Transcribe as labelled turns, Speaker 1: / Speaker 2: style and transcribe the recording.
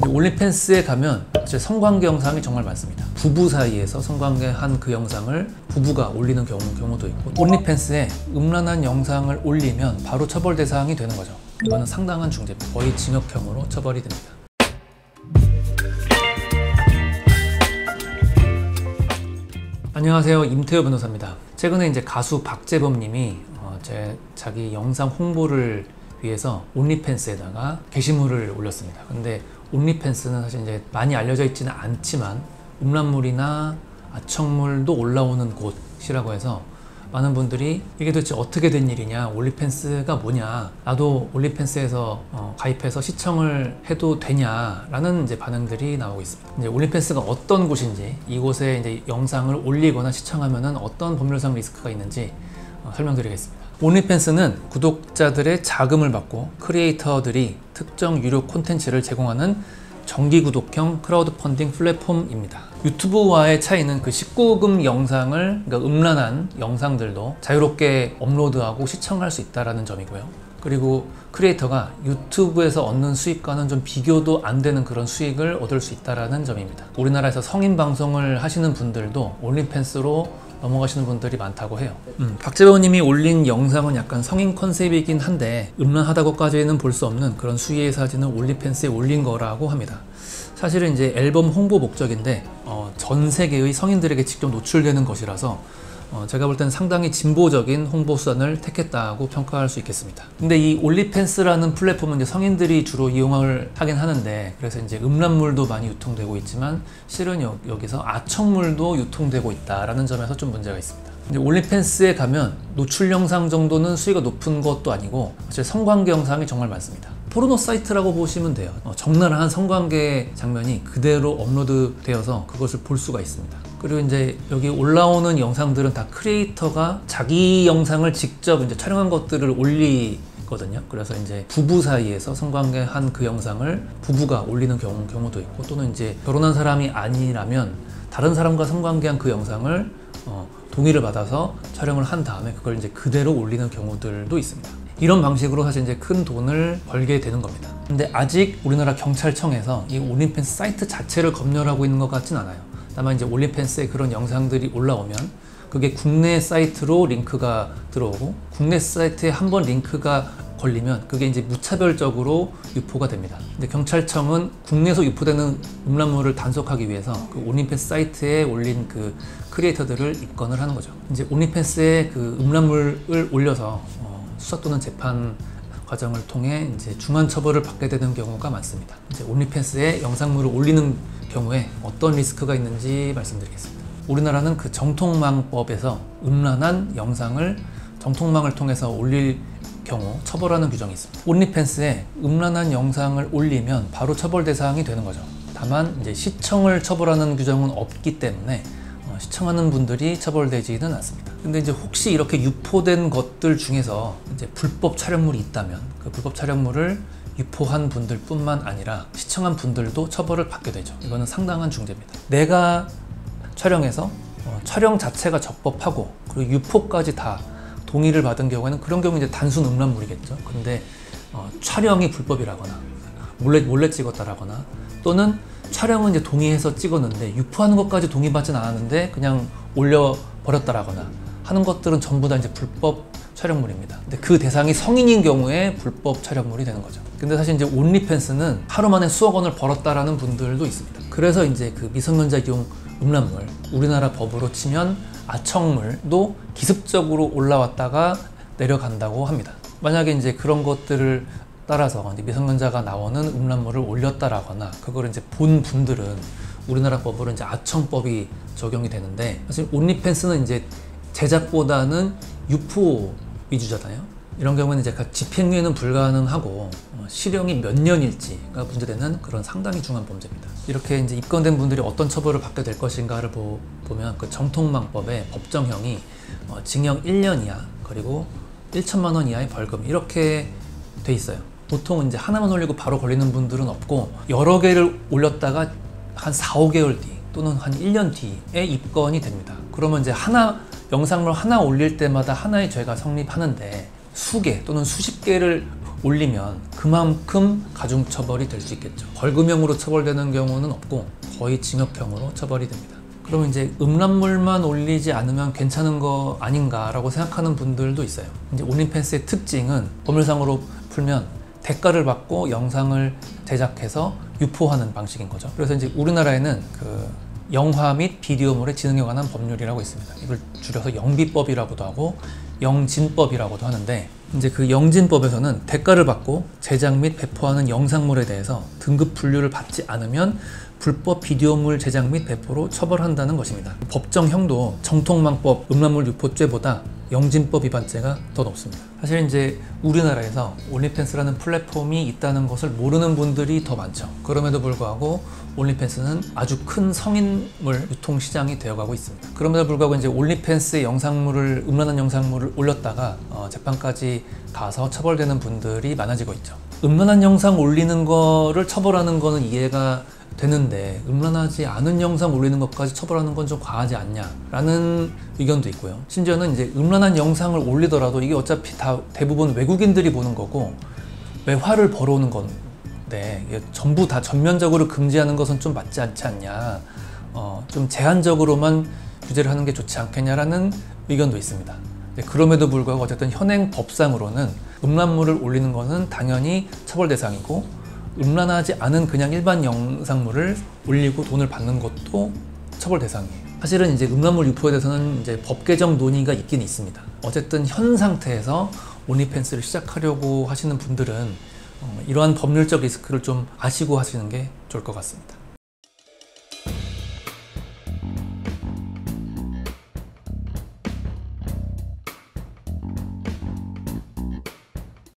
Speaker 1: 올리팬스에 가면 제 성관계 영상이 정말 많습니다. 부부 사이에서 성관계 한 그 영상을 부부가 올리는 경우도 있고, 올리팬스에 음란한 영상을 올리면 바로 처벌 대상이 되는 거죠. 이거는 상당한 중죄입니다. 거의 징역형으로 처벌이 됩니다. 안녕하세요, 임태호 변호사입니다. 최근에 이제 가수 박재범 님이 자기 영상 홍보를 위해서 온리팬스에다가 게시물을 올렸습니다. 근데 온리팬스는 사실 이제 많이 알려져 있지는 않지만 음란물이나 아청물도 올라오는 곳이라고 해서 많은 분들이 이게 도대체 어떻게 된 일이냐, 올리팬스가 뭐냐, 나도 올리팬스에서 가입해서 시청을 해도 되냐 라는 이제 반응들이 나오고 있습니다. 이제 올리팬스가 어떤 곳인지, 이곳에 이제 영상을 올리거나 시청하면은 어떤 법률상 리스크가 있는지 설명드리겠습니다. 온리팬스는 구독자들의 자금을 받고 크리에이터들이 특정 유료 콘텐츠를 제공하는 정기구독형 크라우드 펀딩 플랫폼입니다. 유튜브와의 차이는 그 19금 영상을, 그러니까 음란한 영상들도 자유롭게 업로드하고 시청할 수 있다는 점이고요. 그리고 크리에이터가 유튜브에서 얻는 수익과는 좀 비교도 안 되는 그런 수익을 얻을 수 있다는 점입니다. 우리나라에서 성인 방송을 하시는 분들도 온리팬스로 넘어가시는 분들이 많다고 해요. 박재범 님이 올린 영상은 약간 성인 컨셉이긴 한데 음란하다고까지는 볼 수 없는 그런 수위의 사진을 올리팬스에 올린 거라고 합니다. 사실은 이제 앨범 홍보 목적인데 전 세계의 성인들에게 직접 노출되는 것이라서 제가 볼 때는 상당히 진보적인 홍보 수단을 택했다고 평가할 수 있겠습니다. 근데 이 올리팬스라는 플랫폼은 이제 성인들이 주로 이용을 하긴 하는데, 그래서 이제 음란물도 많이 유통되고 있지만 실은 여기서 아청물도 유통되고 있다라는 점에서 좀 문제가 있습니다. 이제 올리팬스에 가면 노출 영상 정도는 수위가 높은 것도 아니고 사실 성관계 영상이 정말 많습니다. 포르노 사이트라고 보시면 돼요. 적나라한 성관계 장면이 그대로 업로드 되어서 그것을 볼 수가 있습니다. 그리고 이제 여기 올라오는 영상들은 다 크리에이터가 자기 영상을 직접 이제 촬영한 것들을 올리거든요. 그래서 이제 부부 사이에서 성관계 한 그 영상을 부부가 올리는 경우도 있고, 또는 이제 결혼한 사람이 아니라면 다른 사람과 성관계한 그 영상을 동의를 받아서 촬영을 한 다음에 그걸 이제 그대로 올리는 경우들도 있습니다. 이런 방식으로 사실 이제 큰 돈을 벌게 되는 겁니다. 근데 아직 우리나라 경찰청에서 이 올리팬스 사이트 자체를 검열하고 있는 것 같진 않아요. 다만 이제 올리팬스에 그런 영상들이 올라오면 그게 국내 사이트로 링크가 들어오고, 국내 사이트에 한번 링크가 걸리면 그게 이제 무차별적으로 유포가 됩니다. 근데 경찰청은 국내에서 유포되는 음란물을 단속하기 위해서 그 온리팬스 사이트에 올린 그 크리에이터들을 입건을 하는 거죠. 이제 온리팬스에 그 음란물을 올려서 수사 또는 재판 과정을 통해 이제 중한 처벌을 받게 되는 경우가 많습니다. 이제 온리팬스에 영상물을 올리는 경우에 어떤 리스크가 있는지 말씀드리겠습니다. 우리나라는 그 정통망법에서 음란한 영상을 정통망을 통해서 올릴 경우 처벌하는 규정이 있습니다. 온리팬스에 음란한 영상을 올리면 바로 처벌 대상이 되는 거죠. 다만 이제 시청을 처벌하는 규정은 없기 때문에 시청하는 분들이 처벌되지는 않습니다. 근데 이제 혹시 이렇게 유포된 것들 중에서 이제 불법 촬영물이 있다면 그 불법 촬영물을 유포한 분들 뿐만 아니라 시청한 분들도 처벌을 받게 되죠. 이거는 상당한 중죄입니다. 내가 촬영해서 촬영 자체가 적법하고 그리고 유포까지 다 동의를 받은 경우에는, 그런 경우는 이제 단순 음란물이겠죠. 근데 촬영이 불법이라거나 몰래 찍었다라거나, 또는 촬영은 이제 동의해서 찍었는데 유포하는 것까지 동의받진 않았는데 그냥 올려버렸다라거나 하는 것들은 전부 다 이제 불법 촬영물입니다. 근데 그 대상이 성인인 경우에 불법 촬영물이 되는 거죠. 근데 사실 이제 온리팬스는 하루 만에 수억 원을 벌었다라는 분들도 있습니다. 그래서 이제 그 미성년자용 음란물, 우리나라 법으로 치면 아청물도 기습적으로 올라왔다가 내려간다고 합니다. 만약에 이제 그런 것들을 따라서 이제 미성년자가 나오는 음란물을 올렸다라거나 그걸 이제 본 분들은 우리나라 법으로 이제 아청법이 적용이 되는데, 사실 온리팬스는 이제 제작보다는 유포 위주잖아요. 이런 경우는 이제 집행유예는 불가능하고 실형이 몇 년일지가 문제되는 그런 상당히 중요한 범죄입니다. 이렇게 이제 입건된 분들이 어떤 처벌을 받게 될 것인가를 보면 그 정통망법의 법정형이 징역 1년 이하 그리고 1천만 원 이하의 벌금, 이렇게 돼 있어요. 보통 이제 하나만 올리고 바로 걸리는 분들은 없고, 여러 개를 올렸다가 한 4, 5개월 뒤 또는 한 1년 뒤에 입건이 됩니다. 그러면 이제 영상물 하나 올릴 때마다 하나의 죄가 성립하는데 수개 또는 수십 개를 올리면 그만큼 가중처벌이 될 수 있겠죠. 벌금형으로 처벌되는 경우는 없고 거의 징역형으로 처벌이 됩니다. 그러면 이제 음란물만 올리지 않으면 괜찮은 거 아닌가라고 생각하는 분들도 있어요. 이제 온리팬스의 특징은 법률상으로 풀면 대가를 받고 영상을 제작해서 유포하는 방식인 거죠. 그래서 이제 우리나라에는 그 영화 및 비디오물의 진흥에 관한 법률이라고 있습니다. 이걸 줄여서 영비법이라고도 하고 영진법이라고도 하는데, 이제 그 영진법에서는 대가를 받고 제작 및 배포하는 영상물에 대해서 등급 분류를 받지 않으면 불법 비디오물 제작 및 배포로 처벌한다는 것입니다. 법정형도 정통망법 음란물 유포죄보다 영진법 위반죄가 더 높습니다. 사실 이제 우리나라에서 온리팬스라는 플랫폼이 있다는 것을 모르는 분들이 더 많죠. 그럼에도 불구하고 온리팬스는 아주 큰 성인물 유통 시장이 되어가고 있습니다. 그럼에도 불구하고 이제 온리팬스의 음란한 영상물을 올렸다가 재판까지 가서 처벌되는 분들이 많아지고 있죠. 음란한 영상 올리는 거를 처벌하는 거는 이해가 되는데 음란하지 않은 영상 올리는 것까지 처벌하는 건 좀 과하지 않냐라는 의견도 있고요. 심지어는 이제 음란한 영상을 올리더라도 이게 어차피 다 대부분 외국인들이 보는 거고 외화를 벌어오는 건데 이게 전부 다 전면적으로 금지하는 것은 좀 맞지 않지 않냐, 좀 제한적으로만 규제를 하는 게 좋지 않겠냐라는 의견도 있습니다. 그럼에도 불구하고 어쨌든 현행 법상으로는 음란물을 올리는 것은 당연히 처벌 대상이고, 음란하지 않은 그냥 일반 영상물을 올리고 돈을 받는 것도 처벌 대상이에요. 사실은 이제 음란물 유포에 대해서는 이제 법 개정 논의가 있긴 있습니다. 어쨌든 현 상태에서 온리팬스를 시작하려고 하시는 분들은 이러한 법률적 리스크를 좀 아시고 하시는 게 좋을 것 같습니다.